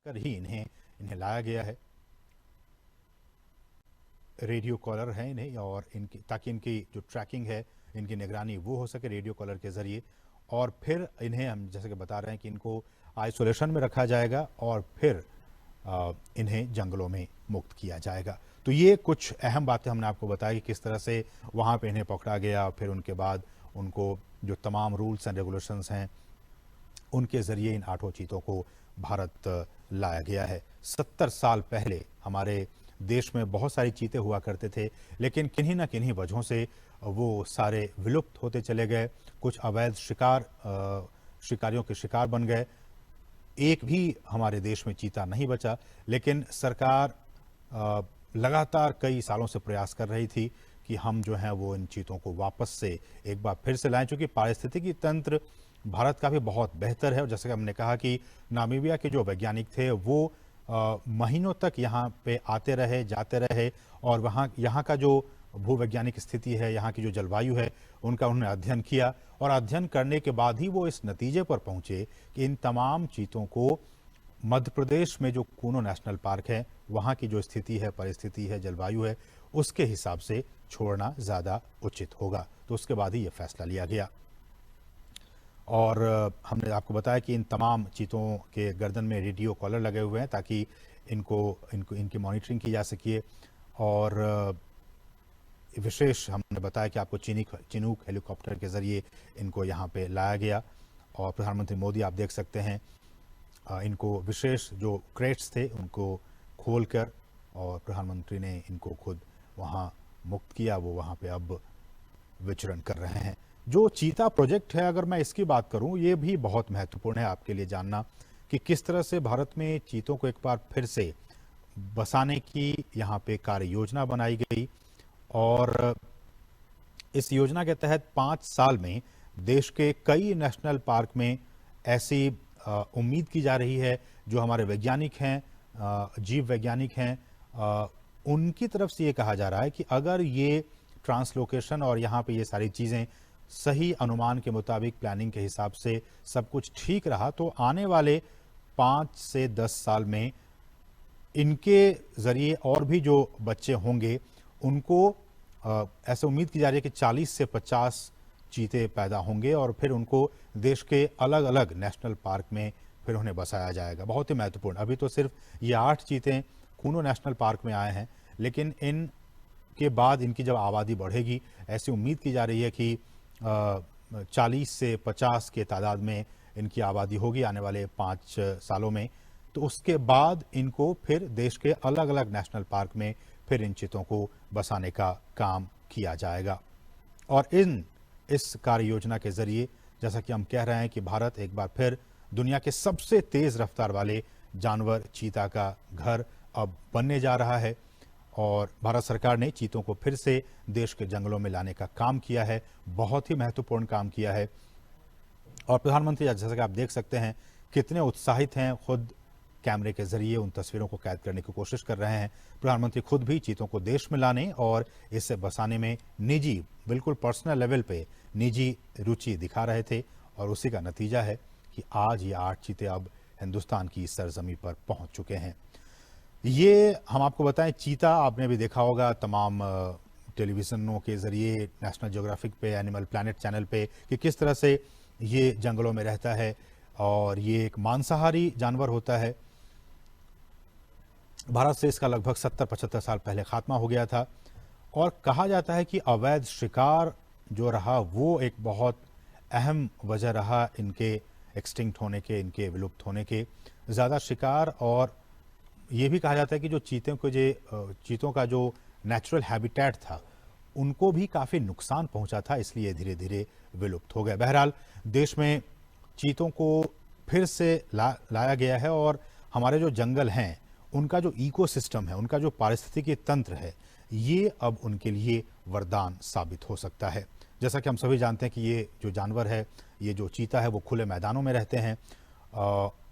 कर ही इन्हें इन्हें लाया गया है। रेडियो कॉलर है इन्हें, और इनकी ताकि इनकी जो ट्रैकिंग है, इनकी निगरानी वो हो सके रेडियो कॉलर के ज़रिए। और फिर इन्हें हम जैसे कि बता रहे हैं कि इनको आइसोलेशन में रखा जाएगा और फिर इन्हें जंगलों में मुक्त किया जाएगा। तो ये कुछ अहम बातें हमने आपको बताई कि किस तरह से वहाँ पे इन्हें पकड़ा गया, फिर उनके बाद उनको जो तमाम रूल्स एंड रेगुलेशंस हैं उनके ज़रिए इन 8 चीतों को भारत लाया गया है। 70 साल पहले हमारे देश में बहुत सारी चीते हुआ करते थे, लेकिन किन्हीं न किन्हीं वजहों से वो सारे विलुप्त होते चले गए। कुछ अवैध शिकारियों के शिकार बन गए। एक भी हमारे देश में चीता नहीं बचा, लेकिन सरकार लगातार कई सालों से प्रयास कर रही थी कि हम जो हैं वो इन चीतों को वापस से एक बार फिर से लाएं, क्योंकि पारिस्थितिकी तंत्र भारत का भी बहुत बेहतर है। और जैसे कि हमने कहा कि नामीबिया के जो वैज्ञानिक थे वो महीनों तक यहाँ पे आते रहे, जाते रहे, और यहाँ का जो भूवैज्ञानिक स्थिति है, यहाँ की जो जलवायु है, उनका उन्होंने अध्ययन किया। और अध्ययन करने के बाद ही वो इस नतीजे पर पहुंचे कि इन तमाम चीतों को मध्य प्रदेश में जो कूनो नेशनल पार्क है, वहाँ की जो स्थिति है, परिस्थिति है, जलवायु है, उसके हिसाब से छोड़ना ज़्यादा उचित होगा। तो उसके बाद ही ये फैसला लिया गया। और हमने आपको बताया कि इन तमाम चीतों के गर्दन में रेडियो कॉलर लगे हुए हैं ताकि इनकी मॉनिटरिंग की जा सके। और विशेष हमने बताया कि आपको चिनूक हेलीकॉप्टर के ज़रिए इनको यहाँ पे लाया गया। और प्रधानमंत्री मोदी आप देख सकते हैं इनको विशेष जो क्रेट्स थे उनको खोलकर, और प्रधानमंत्री ने इनको खुद वहाँ मुक्त किया। वो वहाँ पे अब विचरण कर रहे हैं। जो चीता प्रोजेक्ट है, अगर मैं इसकी बात करूं, ये भी बहुत महत्वपूर्ण है आपके लिए जानना कि किस तरह से भारत में चीतों को एक बार फिर से बसाने की यहाँ पे कार्य योजना बनाई गई। और इस योजना के तहत 5 साल में देश के कई नेशनल पार्क में ऐसी उम्मीद की जा रही है, जो हमारे वैज्ञानिक हैं, जीव वैज्ञानिक हैं, उनकी तरफ से ये कहा जा रहा है कि अगर ये ट्रांसलोकेशन और यहाँ पे ये सारी चीज़ें सही अनुमान के मुताबिक, प्लानिंग के हिसाब से सब कुछ ठीक रहा, तो आने वाले 5 से 10 साल में इनके ज़रिए और भी जो बच्चे होंगे उनको ऐसे उम्मीद की जा रही है कि 40 से 50 चीते पैदा होंगे, और फिर उनको देश के अलग अलग नेशनल पार्क में फिर उन्हें बसाया जाएगा। बहुत ही महत्वपूर्ण। अभी तो सिर्फ ये 8 चीते कूनो नेशनल पार्क में आए हैं, लेकिन इनके बाद इनकी जब आबादी बढ़ेगी, ऐसी उम्मीद की जा रही है कि 40 से 50 के तादाद में इनकी आबादी होगी आने वाले 5 सालों में। तो उसके बाद इनको फिर देश के अलग अलग नेशनल पार्क में फिर इन चीतों को बसाने का काम किया जाएगा। और इस कार्य योजना के जरिए, जैसा कि हम कह रहे हैं कि भारत एक बार फिर दुनिया के सबसे तेज रफ्तार वाले जानवर चीता का घर अब बनने जा रहा है। और भारत सरकार ने चीतों को फिर से देश के जंगलों में लाने का काम किया है, बहुत ही महत्वपूर्ण काम किया है। और प्रधानमंत्री जैसा कि आप देख सकते हैं कितने उत्साहित हैं, खुद कैमरे के जरिए उन तस्वीरों को कैद करने की कोशिश कर रहे हैं। प्रधानमंत्री खुद भी चीतों को देश में लाने और इसे बसाने में निजी, बिल्कुल पर्सनल लेवल पे निजी रुचि दिखा रहे थे। और उसी का नतीजा है कि आज ये 8 चीते अब हिंदुस्तान की सरजमी पर पहुंच चुके हैं। ये हम आपको बताएं, चीता आपने भी देखा होगा तमाम टेलीविजनों के जरिए, नेशनल ज्योग्राफिक पे, एनिमल प्लैनेट चैनल पे, कि किस तरह से ये जंगलों में रहता है। और ये एक मांसाहारी जानवर होता है। भारत से इसका लगभग 70-75 साल पहले खात्मा हो गया था। और कहा जाता है कि अवैध शिकार जो रहा वो एक बहुत अहम वजह रहा इनके एक्सटिंक्ट होने के, इनके विलुप्त होने के। ज़्यादा शिकार, और ये भी कहा जाता है कि जो चीतों का जो नेचुरल हैबिटेट था उनको भी काफ़ी नुकसान पहुंचा था, इसलिए धीरे धीरे विलुप्त हो गए। बहरहाल देश में चीतों को फिर से लाया गया है, और हमारे जो जंगल हैं उनका जो इकोसिस्टम है, उनका जो पारिस्थितिकी तंत्र है, ये अब उनके लिए वरदान साबित हो सकता है। जैसा कि हम सभी जानते हैं कि ये जो जानवर है, ये जो चीता है, वो खुले मैदानों में रहते हैं।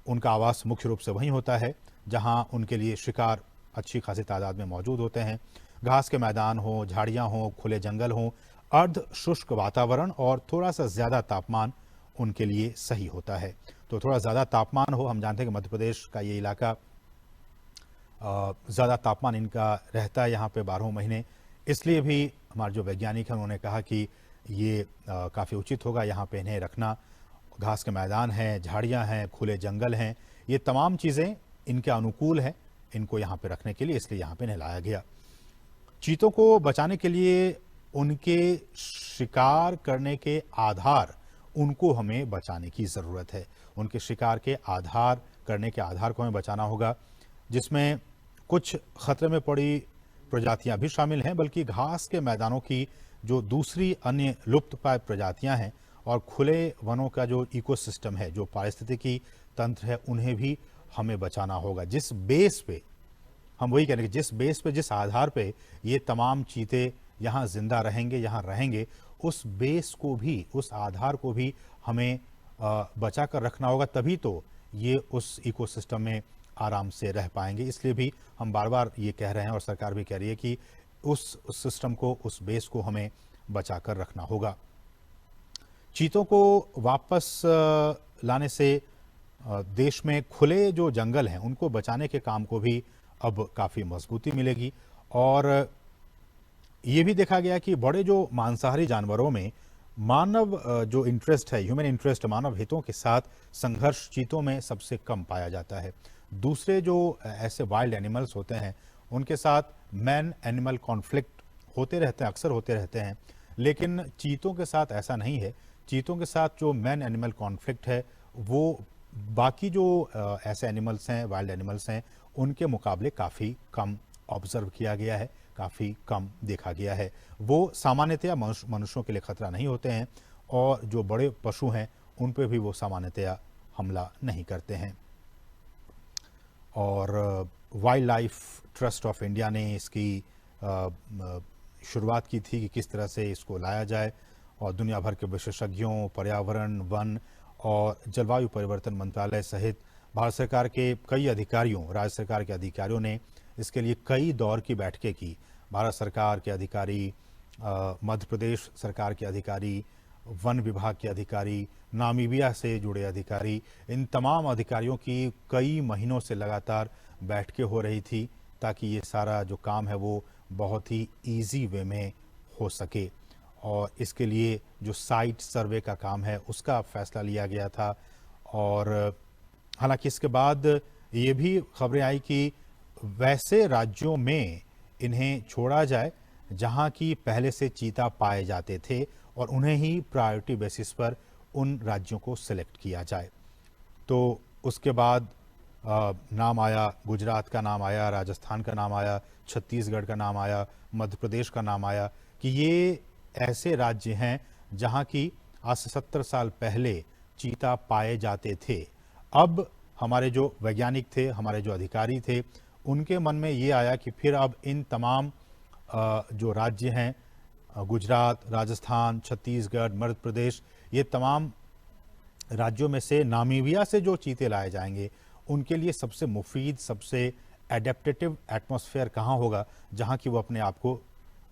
उनका आवास मुख्य रूप से वहीं होता है जहां उनके लिए शिकार अच्छी खासी तादाद में मौजूद होते हैं। घास के मैदान हो, झाड़ियां हो, खुले जंगल हो, अर्ध शुष्क वातावरण और थोड़ा सा ज़्यादा तापमान उनके लिए सही होता है। तो थोड़ा ज़्यादा तापमान हो, हम जानते हैं कि मध्य प्रदेश का ये इलाका ज़्यादा तापमान इनका रहता है यहाँ पे 12 महीने, इसलिए भी हमारे जो वैज्ञानिक हैं उन्होंने कहा कि ये काफ़ी उचित होगा यहाँ पे इन्हें रखना। घास के मैदान हैं, झाड़ियाँ हैं, खुले जंगल हैं, ये तमाम चीज़ें इनके अनुकूल हैं इनको यहाँ पे रखने के लिए, इसलिए यहाँ पे इन्हें लाया गया। चीतों को बचाने के लिए उनके शिकार करने के आधार, उनको हमें बचाने की ज़रूरत है। उनके शिकार के आधार करने के आधार को हमें बचाना होगा, जिसमें कुछ खतरे में पड़ी प्रजातियां भी शामिल हैं, बल्कि घास के मैदानों की जो दूसरी अन्य लुप्तप्राय प्रजातियां हैं और खुले वनों का जो इकोसिस्टम है, जो पारिस्थितिकी तंत्र है, उन्हें भी हमें बचाना होगा। जिस बेस पे, हम वही कह रहे हैं कि जिस बेस पे, जिस आधार पे ये तमाम चीते यहाँ जिंदा रहेंगे, यहाँ रहेंगे, उस बेस को भी, उस आधार को भी हमें बचा कर रखना होगा, तभी तो ये उस इकोसिस्टम में आराम से रह पाएंगे। इसलिए भी हम बार बार ये कह रहे हैं और सरकार भी कह रही है कि उस सिस्टम को, उस बेस को हमें बचा कर रखना होगा। चीतों को वापस लाने से देश में खुले जो जंगल हैं उनको बचाने के काम को भी अब काफ़ी मजबूती मिलेगी। और ये भी देखा गया कि बड़े जो मांसाहारी जानवरों में मानव जो इंटरेस्ट है, ह्यूमन इंटरेस्ट, मानव हितों के साथ संघर्ष चीतों में सबसे कम पाया जाता है। दूसरे जो ऐसे वाइल्ड एनिमल्स होते हैं उनके साथ मैन एनिमल कॉन्फ्लिक्ट होते रहते हैं, अक्सर होते रहते हैं, लेकिन चीतों के साथ ऐसा नहीं है। चीतों के साथ जो मैन एनिमल कॉन्फ्लिक्ट है वो बाकी जो ऐसे एनिमल्स हैं, वाइल्ड एनिमल्स हैं, उनके मुकाबले काफ़ी कम ऑब्जर्व किया गया है, काफ़ी कम देखा गया है। वो सामान्यतया मनुष्यों के लिए खतरा नहीं होते हैं और जो बड़े पशु हैं उन पे भी वो सामान्यतया हमला नहीं करते हैं। और wild life trust of India ने इसकी शुरुआत की थी कि किस तरह से इसको लाया जाए, और दुनिया भर के विशेषज्ञों, पर्यावरण, वन और जलवायु परिवर्तन मंत्रालय सहित भारत सरकार के कई अधिकारियों, राज्य सरकार के अधिकारियों ने इसके लिए कई दौर की बैठकें की। भारत सरकार के अधिकारी, मध्य प्रदेश सरकार के अधिकारी, वन विभाग के अधिकारी, नामीबिया से जुड़े अधिकारी, इन तमाम अधिकारियों की कई महीनों से लगातार बैठकें हो रही थी ताकि ये सारा जो काम है वो बहुत ही इजी वे में हो सके। और इसके लिए जो साइट सर्वे का काम है उसका फैसला लिया गया था। और हालांकि इसके बाद ये भी खबरें आई कि वैसे राज्यों में इन्हें छोड़ा जाए जहां की पहले से चीता पाए जाते थे और उन्हें ही प्रायोरिटी बेसिस पर उन राज्यों को सिलेक्ट किया जाए। तो उसके बाद नाम आया, गुजरात का नाम आया, राजस्थान का नाम आया, छत्तीसगढ़ का नाम आया, मध्य प्रदेश का नाम आया कि ये ऐसे राज्य हैं जहां की आज से 70 साल पहले चीता पाए जाते थे। अब हमारे जो वैज्ञानिक थे, हमारे जो अधिकारी थे, उनके मन में ये आया कि फिर अब इन तमाम जो राज्य हैं, गुजरात, राजस्थान, छत्तीसगढ़, मध्य प्रदेश, ये तमाम राज्यों में से नामीबिया से जो चीते लाए जाएंगे उनके लिए सबसे मुफीद, सबसे एडेप्टेटिव एटमॉस्फेयर कहाँ होगा जहाँ की वो अपने आप को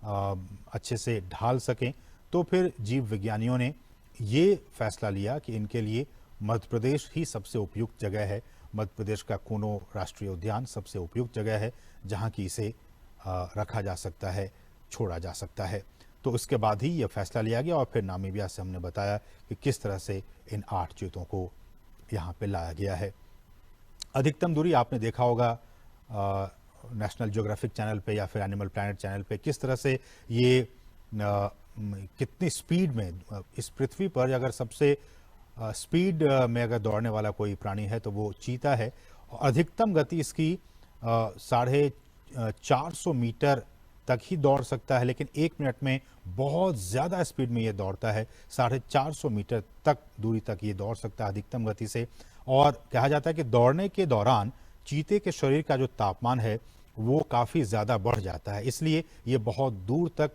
अच्छे से ढाल सकें। तो फिर जीव विज्ञानियों ने ये फैसला लिया कि इनके लिए मध्य प्रदेश ही सबसे उपयुक्त जगह है। मध्य प्रदेश का कूनो राष्ट्रीय उद्यान सबसे उपयुक्त जगह है जहाँ की इसे रखा जा सकता है, छोड़ा जा सकता है। तो उसके बाद ही यह फैसला लिया गया और फिर नामीबिया से हमने बताया कि किस तरह से इन 8 चीतों को यहाँ पे लाया गया है। अधिकतम दूरी आपने देखा होगा नेशनल ज्योग्राफिक चैनल पे या फिर एनिमल प्लैनेट चैनल पे, किस तरह से ये कितनी स्पीड में इस पृथ्वी पर अगर सबसे स्पीड में अगर दौड़ने वाला कोई प्राणी है तो वो चीता है। अधिकतम गति इसकी 450 मीटर तक ही दौड़ सकता है, लेकिन 1 मिनट में बहुत ज़्यादा स्पीड में ये दौड़ता है। 450 मीटर तक दूरी तक ये दौड़ सकता है अधिकतम गति से। और कहा जाता है कि दौड़ने के दौरान चीते के शरीर का जो तापमान है वो काफ़ी ज़्यादा बढ़ जाता है, इसलिए ये बहुत दूर तक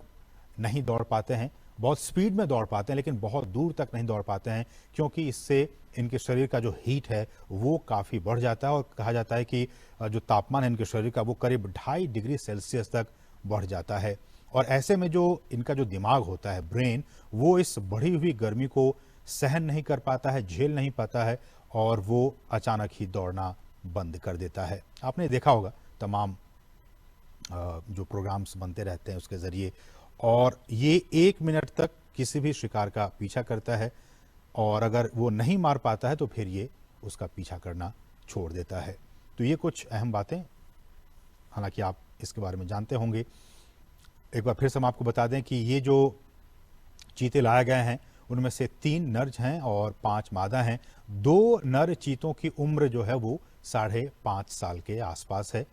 नहीं दौड़ पाते हैं। बहुत स्पीड में दौड़ पाते हैं लेकिन बहुत दूर तक नहीं दौड़ पाते हैं, क्योंकि इससे इनके शरीर का जो हीट है वो काफ़ी बढ़ जाता है। और कहा जाता है कि जो तापमान है इनके शरीर का वो करीब 2.5 डिग्री सेल्सियस तक बढ़ जाता है। और ऐसे में जो इनका जो दिमाग होता है, ब्रेन, वो इस बढ़ी हुई गर्मी को सहन नहीं कर पाता है, झेल नहीं पाता है और वो अचानक ही दौड़ना बंद कर देता है। आपने देखा होगा तमाम जो प्रोग्राम्स बनते रहते हैं उसके ज़रिए, और ये 1 मिनट तक किसी भी शिकार का पीछा करता है, और अगर वो नहीं मार पाता है तो फिर ये उसका पीछा करना छोड़ देता है। तो ये कुछ अहम बातें, हालांकि आप इसके बारे में जानते होंगे। एक बार फिर से हम आपको बता दें कि ये जो चीते लाए गए हैं उनमें से 3 नर हैं और 5 मादा हैं। 2 नर चीतों की उम्र जो है वो 5.5 साल के आसपास है,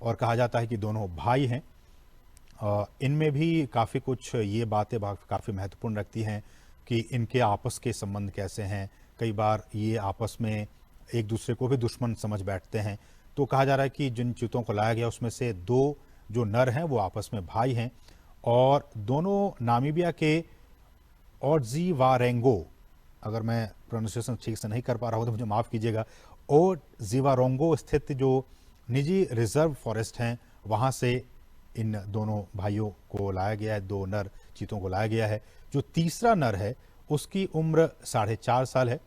और कहा जाता है कि दोनों भाई हैं। इनमें भी काफ़ी कुछ ये बातें काफ़ी महत्वपूर्ण रखती हैं कि इनके आपस के संबंध कैसे हैं। कई बार ये आपस में एक दूसरे को भी दुश्मन समझ बैठते हैं। तो कहा जा रहा है कि जिन चीतों को लाया गया उसमें से 2 जो नर हैं वो आपस में भाई हैं, और दोनों नामीबिया के ओडजीवारेंगो, अगर मैं प्रोनाउंसिएशन ठीक से नहीं कर पा रहा हूँ तो मुझे माफ़ कीजिएगा, ओडजीवारेंगो स्थित जो निजी रिजर्व फॉरेस्ट हैं वहाँ से इन दोनों भाइयों को लाया गया है, 2 नर चीतों को लाया गया है। जो तीसरा नर है उसकी उम्र 4.5 साल है।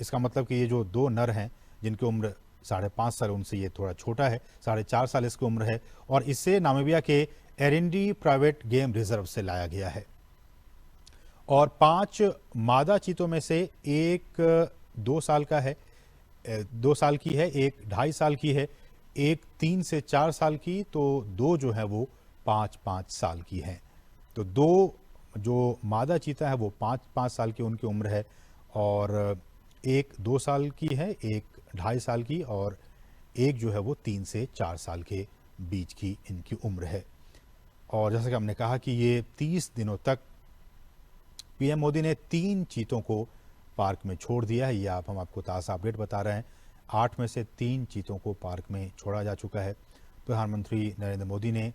इसका मतलब कि ये जो 2 नर हैं जिनकी उम्र 5.5 साल, उनसे ये थोड़ा छोटा है, 4.5 साल इसकी उम्र है, और इसे नामीबिया के एरिंडी प्राइवेट गेम रिजर्व से लाया गया है। और 5 मादा चीतों में से एक 2 साल का है, 2 साल की है, एक 2.5 साल की है, एक 3 से 4 साल की, तो 2 जो है वो 5-5 साल की हैं। तो 2 जो मादा चीता है वो 5-5 साल की उनकी उम्र है, और एक 2 साल की है, एक 2.5 साल की, और एक जो है वो 3 से 4 साल के बीच की इनकी उम्र है। और जैसा कि हमने कहा कि ये 30 दिनों तक पीएम मोदी ने 3 चीतों को पार्क में छोड़ दिया है। ये हम आपको ताज़ा अपडेट बता रहे हैं। 8 में से 3 चीतों को पार्क में छोड़ा जा चुका है। प्रधानमंत्री नरेंद्र मोदी ने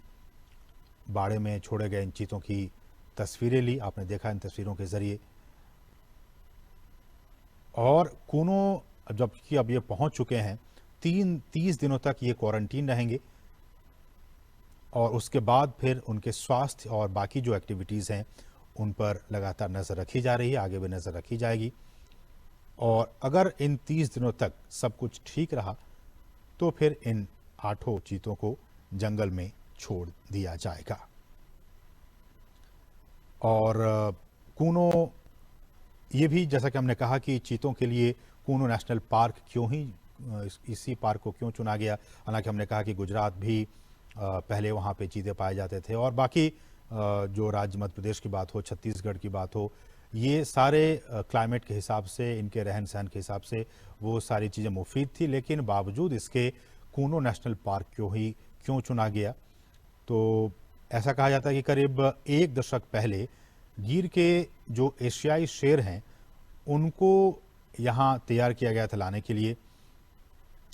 बाड़े में छोड़े गए इन चीतों की तस्वीरें ली, आपने देखा इन तस्वीरों के ज़रिए। और कूनो जबकि अब ये पहुंच चुके हैं, 30 दिनों तक ये क्वारंटीन रहेंगे, और उसके बाद फिर उनके स्वास्थ्य और बाकी जो एक्टिविटीज़ हैं उन पर लगातार नज़र रखी जा रही है, आगे भी नज़र रखी जाएगी। और अगर इन 30 दिनों तक सब कुछ ठीक रहा तो फिर इन 8 चीतों को जंगल में छोड़ दिया जाएगा। और कूनो, ये भी जैसा कि हमने कहा कि चीतों के लिए कूनो नेशनल पार्क क्यों ही इसी पार्क को क्यों चुना गया। हालांकि हमने कहा कि गुजरात भी पहले वहाँ पे चीते पाए जाते थे, और बाकी जो राज्य मध्य प्रदेश की बात हो, छत्तीसगढ़ की बात हो, ये सारे क्लाइमेट के हिसाब से, इनके रहन सहन के हिसाब से वो सारी चीज़ें मुफीद थी। लेकिन बावजूद इसके कूनो नेशनल पार्क क्यों चुना गया, तो ऐसा कहा जाता है कि करीब 1 दशक पहले गिर के जो एशियाई शेर हैं उनको यहाँ तैयार किया गया था लाने के लिए।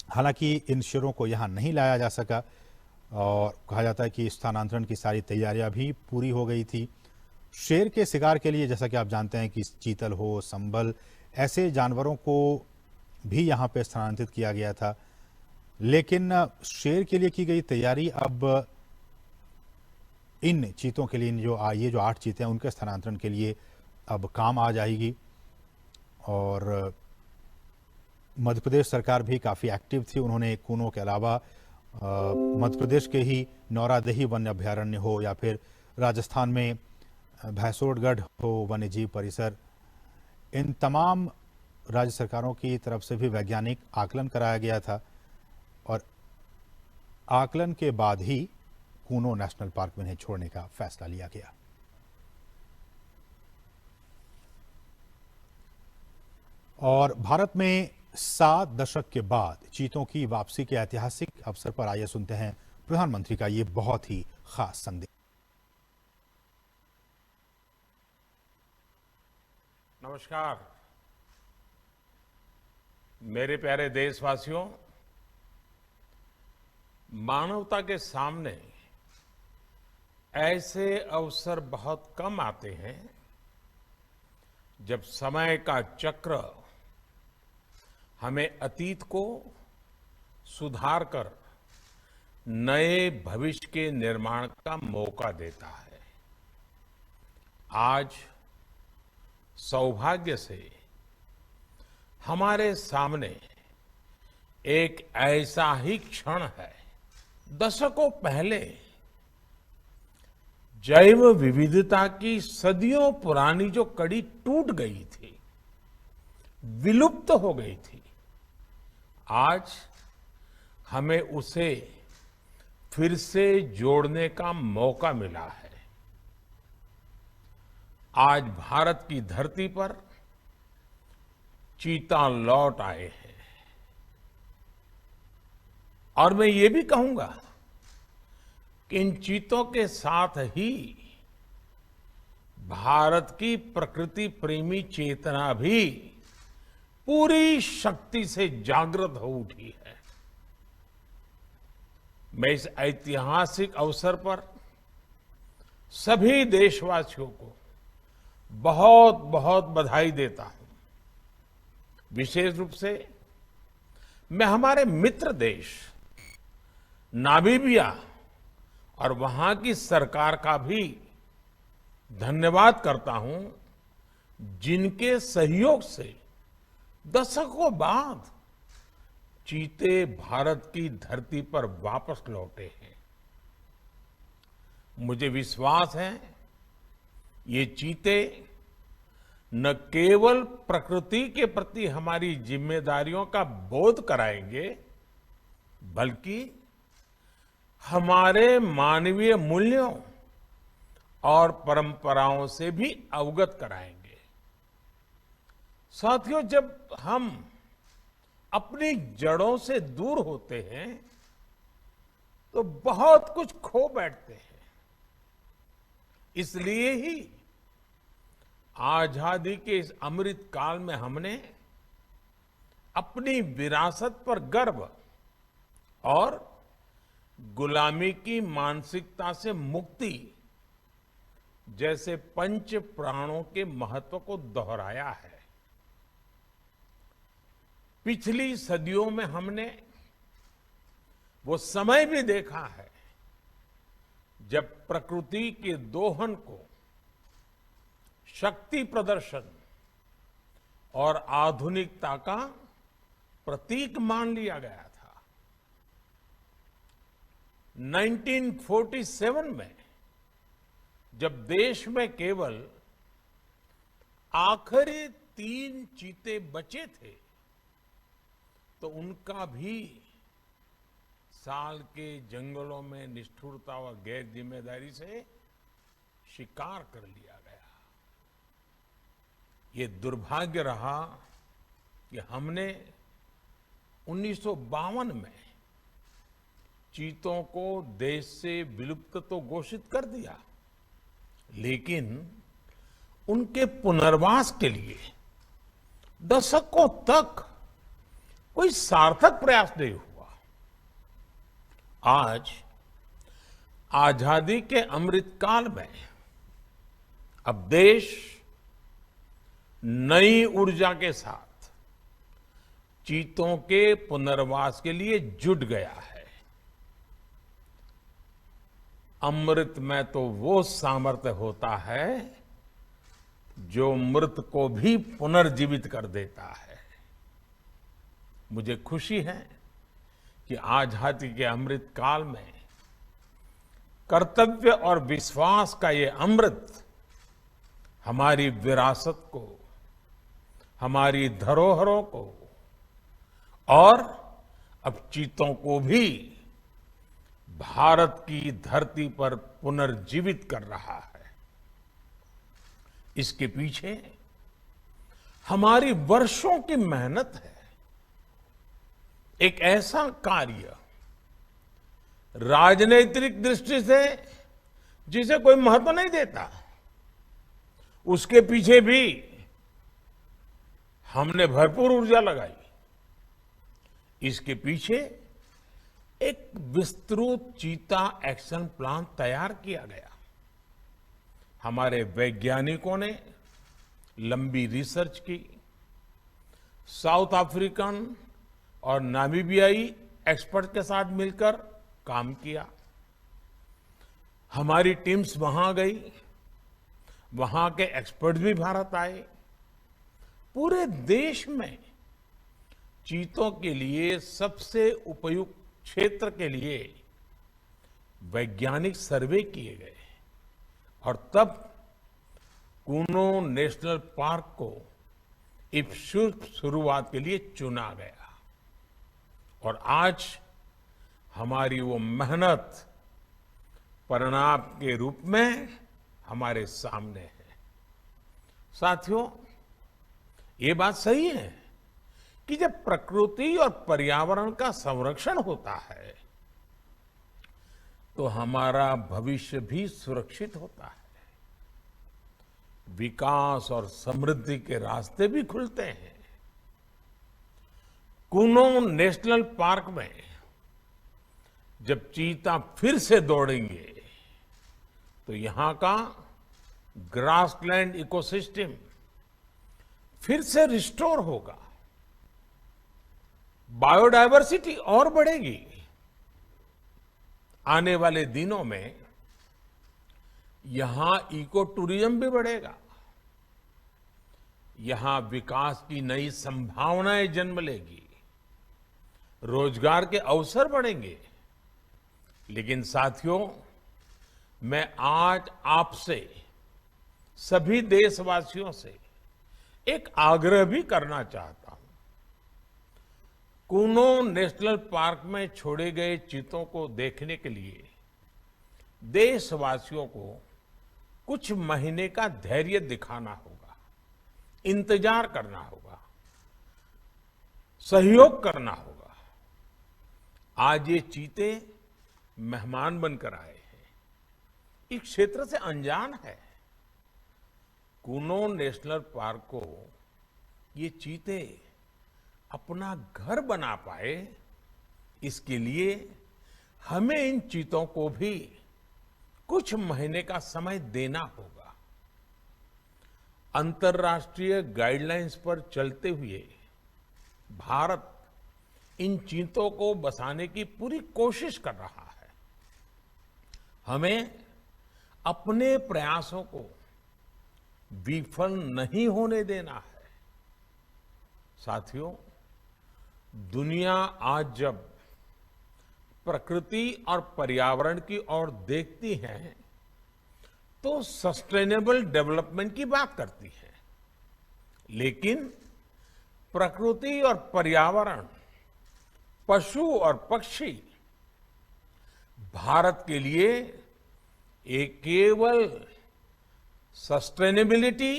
हालांकि इन शेरों को यहाँ नहीं लाया जा सका, और कहा जाता है कि स्थानांतरण की सारी तैयारियां भी पूरी हो गई थी। शेर के शिकार के लिए, जैसा कि आप जानते हैं कि चीतल हो, संभल, ऐसे जानवरों को भी यहाँ पे स्थानांतरित किया गया था। लेकिन शेर के लिए की गई तैयारी अब इन चीतों के लिए, ये जो 8 चीते हैं उनके स्थानांतरण के लिए अब काम आ जाएगी। और मध्य प्रदेश सरकार भी काफ़ी एक्टिव थी। उन्होंने कूनो के अलावा मध्य प्रदेश के ही नौरादेही वन्य अभ्यारण्य हो, या फिर राजस्थान में भैंसोड़गढ़ हो वन्य जीव परिसर, इन तमाम राज्य सरकारों की तरफ से भी वैज्ञानिक आकलन कराया गया था, और आकलन के बाद ही कूनो नेशनल पार्क में इन्हें छोड़ने का फैसला लिया गया। और भारत में 7 दशक के बाद चीतों की वापसी के ऐतिहासिक अवसर पर आइए सुनते हैं प्रधानमंत्री का ये बहुत ही खास संदेश। नमस्कार मेरे प्यारे देशवासियों, मानवता के सामने ऐसे अवसर बहुत कम आते हैं जब समय का चक्र हमें अतीत को सुधार कर नए भविष्य के निर्माण का मौका देता है। आज सौभाग्य से हमारे सामने एक ऐसा ही क्षण है। दशकों पहले जैव विविधता की सदियों पुरानी जो कड़ी टूट गई थी, विलुप्त हो गई थी, आज हमें उसे फिर से जोड़ने का मौका मिला है। आज भारत की धरती पर चीता लौट आए हैं और मैं ये भी कहूंगा कि इन चीतों के साथ ही भारत की प्रकृति प्रेमी चेतना भी पूरी शक्ति से जागृत हो उठी है। मैं इस ऐतिहासिक अवसर पर सभी देशवासियों को बहुत बहुत बधाई देता हूं। विशेष रूप से मैं हमारे मित्र देश नामीबिया और वहां की सरकार का भी धन्यवाद करता हूं, जिनके सहयोग से दशकों बाद चीते भारत की धरती पर वापस लौटे हैं। मुझे विश्वास है ये चीते न केवल प्रकृति के प्रति हमारी जिम्मेदारियों का बोध कराएंगे, बल्कि हमारे मानवीय मूल्यों और परंपराओं से भी अवगत कराएंगे। साथियों, जब हम अपनी जड़ों से दूर होते हैं तो बहुत कुछ खो बैठते हैं। इसलिए ही आजादी के इस अमृत काल में हमने अपनी विरासत पर गर्व और गुलामी की मानसिकता से मुक्ति जैसे पंच प्राणों के महत्व को दोहराया है। पिछली सदियों में हमने वो समय भी देखा है जब प्रकृति के दोहन को शक्ति प्रदर्शन और आधुनिकता का प्रतीक मान लिया गया था। 1947 में जब देश में केवल आखिरी 3 चीते बचे थे तो उनका भी साल के जंगलों में निष्ठुरता व गैर जिम्मेदारी से शिकार कर लिया गया। ये दुर्भाग्य रहा कि हमने 1952 में चीतों को देश से विलुप्त तो घोषित कर दिया, लेकिन उनके पुनर्वास के लिए दशकों तक कोई सार्थक प्रयास नहीं हुआ। आज आजादी के अमृत काल में अब देश नई ऊर्जा के साथ चीतों के पुनर्वास के लिए जुट गया है। अमृत में तो वो सामर्थ्य होता है जो मृत को भी पुनर्जीवित कर देता है। मुझे खुशी है कि आजादी के अमृत काल में कर्तव्य और विश्वास का ये अमृत हमारी विरासत को, हमारी धरोहरों को और अब चीतों को भी भारत की धरती पर पुनर्जीवित कर रहा है। इसके पीछे हमारी वर्षों की मेहनत है। एक ऐसा कार्य राजनीतिक दृष्टि से जिसे कोई महत्व नहीं देता, उसके पीछे भी हमने भरपूर ऊर्जा लगाई। इसके पीछे एक विस्तृत चीता एक्शन प्लान तैयार किया गया। हमारे वैज्ञानिकों ने लंबी रिसर्च की, साउथ अफ्रीकन और नामीबियाई एक्सपर्ट के साथ मिलकर काम किया। हमारी टीम्स वहां गई, वहां के एक्सपर्ट भी भारत आए। पूरे देश में चीतों के लिए सबसे उपयुक्त क्षेत्र के लिए वैज्ञानिक सर्वे किए गए और तब कूनो नेशनल पार्क को इस शुभ शुरुआत के लिए चुना गया और आज हमारी वो मेहनत परिणाम के रूप में हमारे सामने है। साथियों, ये बात सही है कि जब प्रकृति और पर्यावरण का संरक्षण होता है तो हमारा भविष्य भी सुरक्षित होता है, विकास और समृद्धि के रास्ते भी खुलते हैं। कूनो नेशनल पार्क में जब चीता फिर से दौड़ेंगे तो यहां का ग्रासलैंड इकोसिस्टम फिर से रिस्टोर होगा, बायोडायवर्सिटी और बढ़ेगी। आने वाले दिनों में यहां इको टूरिज्म भी बढ़ेगा, यहां विकास की नई संभावनाएं जन्म लेगी, रोजगार के अवसर बढ़ेंगे। लेकिन साथियों, मैं आज आपसे सभी देशवासियों से एक आग्रह भी करना चाहता हूं। कूनो नेशनल पार्क में छोड़े गए चीतों को देखने के लिए देशवासियों को कुछ महीने का धैर्य दिखाना होगा, इंतजार करना होगा, सहयोग करना होगा। आज ये चीते मेहमान बनकर आए हैं, इस क्षेत्र से अनजान है। कूनो नेशनल पार्क को ये चीते अपना घर बना पाए, इसके लिए हमें इन चीतों को भी कुछ महीने का समय देना होगा। अंतर्राष्ट्रीय गाइडलाइंस पर चलते हुए भारत इन चीतों को बसाने की पूरी कोशिश कर रहा है। हमें अपने प्रयासों को विफल नहीं होने देना है। साथियों, दुनिया आज जब प्रकृति और पर्यावरण की ओर देखती है तो सस्टेनेबल डेवलपमेंट की बात करती है, लेकिन प्रकृति और पर्यावरण, पशु और पक्षी भारत के लिए एक केवल सस्टेनेबिलिटी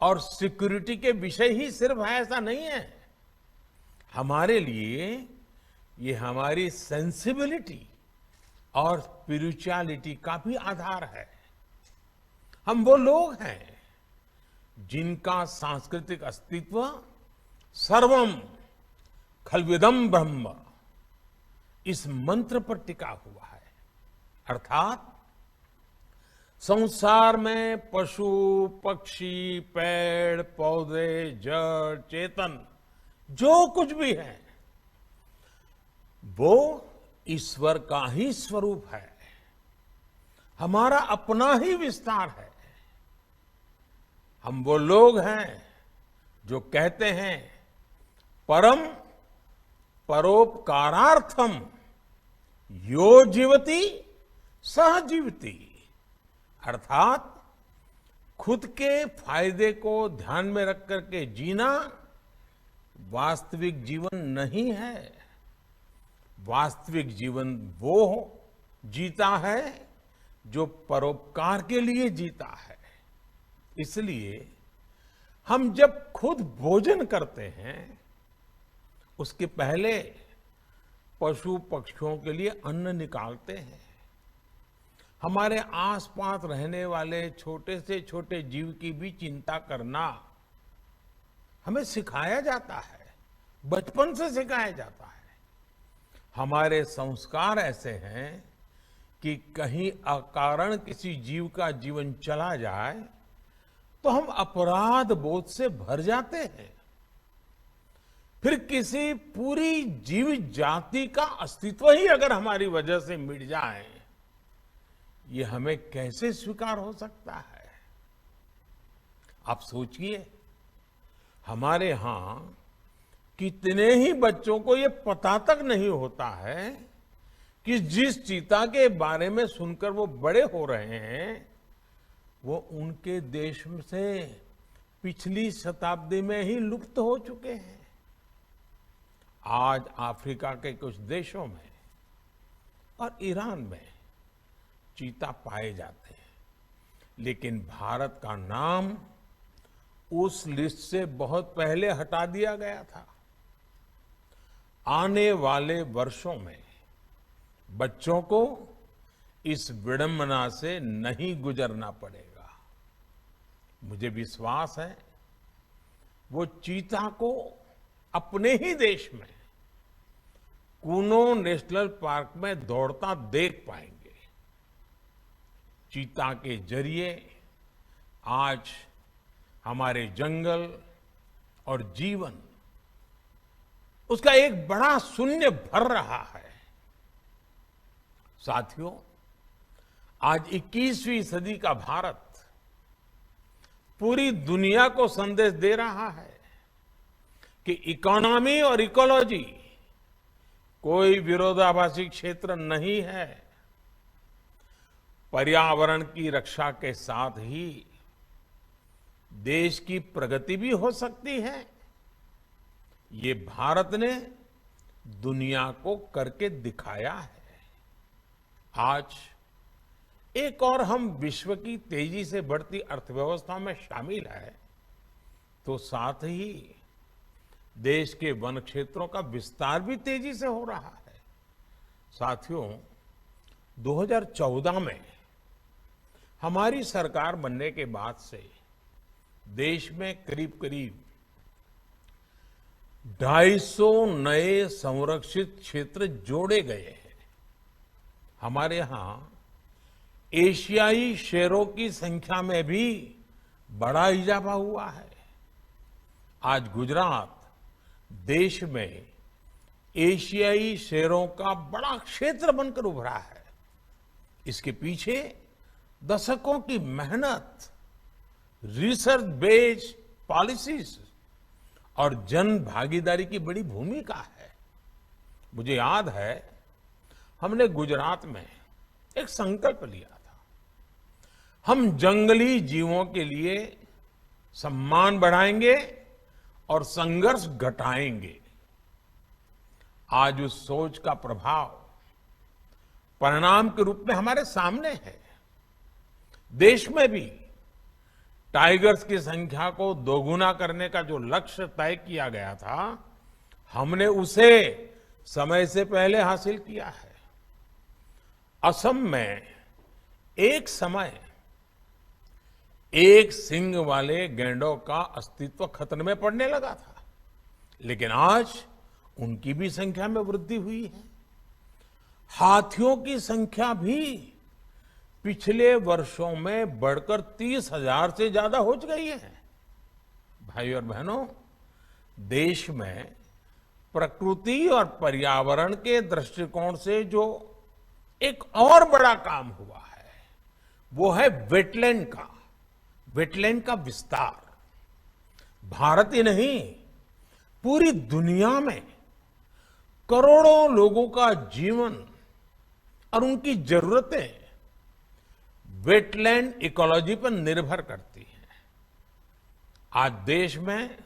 और सिक्योरिटी के विषय ही सिर्फ है ऐसा नहीं है। हमारे लिए ये हमारी सेंसिबिलिटी और स्पिरिचुअलिटी का भी आधार है। हम वो लोग हैं जिनका सांस्कृतिक अस्तित्व सर्वम खलविदम ब्रह्म इस मंत्र पर टिका हुआ है। अर्थात संसार में पशु, पक्षी, पेड़, पौधे, जड़, चेतन जो कुछ भी है वो ईश्वर का ही स्वरूप है, हमारा अपना ही विस्तार है। हम वो लोग हैं जो कहते हैं परम परोपकारार्थम यो जीवति सह जीवति, अर्थात खुद के फायदे को ध्यान में रख करके जीना वास्तविक जीवन नहीं है। वास्तविक जीवन वो जीता है जो परोपकार के लिए जीता है। इसलिए हम जब खुद भोजन करते हैं उसके पहले पशु पक्षियों के लिए अन्न निकालते हैं। हमारे आसपास रहने वाले छोटे से छोटे जीव की भी चिंता करना हमें सिखाया जाता है, बचपन से सिखाया जाता है। हमारे संस्कार ऐसे हैं कि कहीं अकारण किसी जीव का जीवन चला जाए तो हम अपराध बोध से भर जाते हैं। फिर किसी पूरी जीव जाति का अस्तित्व ही अगर हमारी वजह से मिट जाए, ये हमें कैसे स्वीकार हो सकता है? आप सोचिए, हमारे यहां कितने ही बच्चों को ये पता तक नहीं होता है कि जिस चीता के बारे में सुनकर वो बड़े हो रहे हैं वो उनके देश से पिछली शताब्दी में ही लुप्त हो चुके हैं। आज अफ्रीका के कुछ देशों में और ईरान में चीता पाए जाते हैं, लेकिन भारत का नाम उस लिस्ट से बहुत पहले हटा दिया गया था। आने वाले वर्षों में बच्चों को इस विडंबना से नहीं गुजरना पड़ेगा। मुझे विश्वास है वो चीता को अपने ही देश में कूनो नेशनल पार्क में दौड़ता देख पाएंगे। चीता के जरिए आज हमारे जंगल और जीवन उसका एक बड़ा शून्य भर रहा है। साथियों, आज 21वीं सदी का भारत पूरी दुनिया को संदेश दे रहा है कि इकोनॉमी और इकोलॉजी कोई विरोधाभासी क्षेत्र नहीं है। पर्यावरण की रक्षा के साथ ही देश की प्रगति भी हो सकती है। ये भारत ने दुनिया को करके दिखाया है। आज एक और हम विश्व की तेजी से बढ़ती अर्थव्यवस्था में शामिल है, तो साथ ही देश के वन क्षेत्रों का विस्तार भी तेजी से हो रहा है। साथियों, 2014 में हमारी सरकार बनने के बाद से देश में करीब करीब 250 नए संरक्षित क्षेत्र जोड़े गए हैं। हमारे यहां एशियाई शेरों की संख्या में भी बड़ा इजाफा हुआ है। आज गुजरात देश में एशियाई शेरों का बड़ा क्षेत्र बनकर उभरा है। इसके पीछे दशकों की मेहनत, रिसर्च बेस्ड पॉलिसीज और जन भागीदारी की बड़ी भूमिका है। मुझे याद है हमने गुजरात में एक संकल्प लिया था, हम जंगली जीवों के लिए सम्मान बढ़ाएंगे और संघर्ष घटाएंगे। आज उस सोच का प्रभाव परिणाम के रूप में हमारे सामने है। देश में भी टाइगर्स की संख्या को दोगुना करने का जो लक्ष्य तय किया गया था, हमने उसे समय से पहले हासिल किया है। असम में एक समय एक सींग वाले गैंडों का अस्तित्व खतरे में पड़ने लगा था, लेकिन आज उनकी भी संख्या में वृद्धि हुई है। हाथियों की संख्या भी पिछले वर्षों में बढ़कर 30,000 से ज्यादा हो गई है। भाई और बहनों, देश में प्रकृति और पर्यावरण के दृष्टिकोण से जो एक और बड़ा काम हुआ है वो है वेटलैंड का विस्तार। भारत ही नहीं, पूरी दुनिया में करोड़ों लोगों का जीवन और उनकी जरूरतें वेटलैंड इकोलॉजी पर निर्भर करती हैं। आज देश में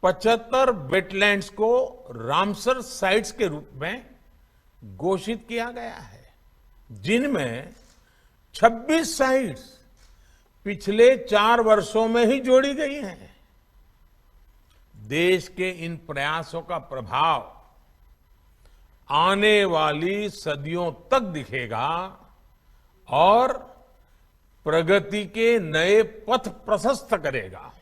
75 वेटलैंड्स को रामसर साइट्स के रूप में घोषित किया गया है, जिनमें 26 साइट्स पिछले 4 वर्षों में ही जोड़ी गई हैं। देश के इन प्रयासों का प्रभाव आने वाली सदियों तक दिखेगा और प्रगति के नए पथ प्रशस्त करेगा।